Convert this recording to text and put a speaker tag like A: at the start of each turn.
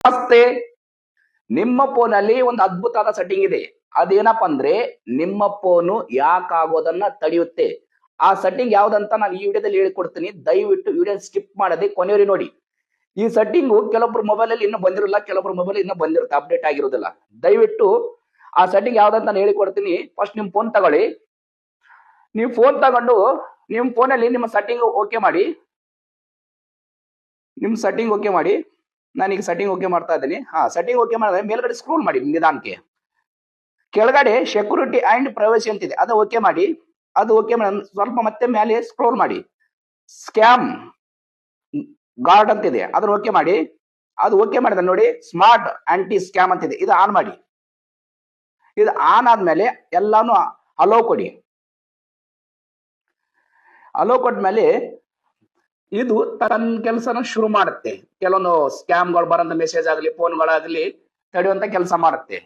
A: ನಮಸ್ತೆ. ನಿಮ್ಮ ಫೋನ್ ಅಲ್ಲಿ ಒಂದು ಅದ್ಭುತವಾದ ಸೆಟ್ಟಿಂಗ್ ಇದೆ. ಅದೇನಪ್ಪ ಅಂದ್ರೆ ನಿಮ್ಮ ಫೋನು ಯಾಕಾಗೋದನ್ನ ತಡೆಯುತ್ತೆ. ಆ ಸೆಟ್ಟಿಂಗ್ ಯಾವ್ದಂತ ನಾನು ಈ ವಿಡಿಯೋದಲ್ಲಿ ಹೇಳಿಕೊಡ್ತೀನಿ. ದಯವಿಟ್ಟು ವಿಡಿಯೋ ಸ್ಕಿಪ್ ಮಾಡದೆ ಕೊನೆಯವರೆಗೆ ನೋಡಿ. ಈ ಸೆಟ್ಟಿಂಗು ಕೆಲವೊಬ್ರು ಮೊಬೈಲ್ ಅಲ್ಲಿ ಇನ್ನೂ ಬಂದಿರಲ್ಲ, ಕೆಲವೊಬ್ರು ಮೊಬೈಲ್ ಇನ್ನೂ ಬಂದಿರುತ್ತೆ, ಅಪ್ಡೇಟ್ ಆಗಿರೋದಿಲ್ಲ. ದಯವಿಟ್ಟು ಆ ಸೆಟ್ಟಿಂಗ್ ಯಾವ್ದಂತ ನಾನು ಹೇಳಿಕೊಡ್ತೀನಿ. ಫಸ್ಟ್ ನಿಮ್ ಫೋನ್ ತಗೊಳ್ಳಿ. ನೀವು ಫೋನ್ ತಗೊಂಡು ನಿಮ್ ಫೋನಲ್ಲಿ ನಿಮ್ಮ ಸೆಟ್ಟಿಂಗ್ ಓಕೆ ಮಾಡಿ. ನಿಮ್ ಸೆಟ್ಟಿಂಗ್ ಓಕೆ ಮಾಡಿ. ನಾನೀಗ ಸೆಟ್ಟಿಂಗ್ ಓಕೆ ಮಾಡ್ತಾ ಇದ್ದೀನಿ. ಸೆಟ್ಟಿಂಗ್ ಓಕೆ ಮಾಡಿದ್ರೆ ಮೇಲ್ಗಡೆ ಸ್ಕ್ರೋಲ್ ಮಾಡಿ ನಿಧಾನಕ್ಕೆ. ಕೆಳಗಡೆ ಸೆಕ್ಯೂರಿಟಿ ಅಂಡ್ ಪ್ರೈವಸಿ ಅಂತಿದೆ, ಅದು ಓಕೆ ಮಾಡಿ. ಅದು ಓಕೆ ಮಾಡಿ ಸ್ವಲ್ಪ ಮತ್ತೆ ಮೇಲೆ ಸ್ಕ್ರೋಲ್ ಮಾಡಿ. ಸ್ಕ್ಯಾಮ್ ಗಾರ್ಡ್ ಅಂತಿದೆ, ಅದನ್ನ ಓಕೆ ಮಾಡಿ. ಅದು ಓಕೆ ಮಾಡಿದ್ರೆ ನೋಡಿ ಸ್ಮಾರ್ಟ್ ಆಂಟಿ ಸ್ಕ್ಯಾಮ್ ಅಂತಿದೆ, ಇದು ಆನ್ ಮಾಡಿ. ಇದು ಆನ್ ಆದ್ಮೇಲೆ ಎಲ್ಲಾನು ಅಲೋ ಕೊಡಿ. ಅಲೋ ಕೊಟ್ಮೇಲೆ ಇದು ತನ್ನ ಕೆಲಸನ ಶುರು ಮಾಡುತ್ತೆ. ಕೆಲವೊಂದು ಸ್ಕ್ಯಾಮ್ಗಳು ಬರೋಂಥ ಮೆಸೇಜ್ ಆಗಲಿ ಫೋನ್ಗಳಾಗಲಿ ತಡೆಯುವಂತ ಕೆಲಸ ಮಾಡುತ್ತೆ.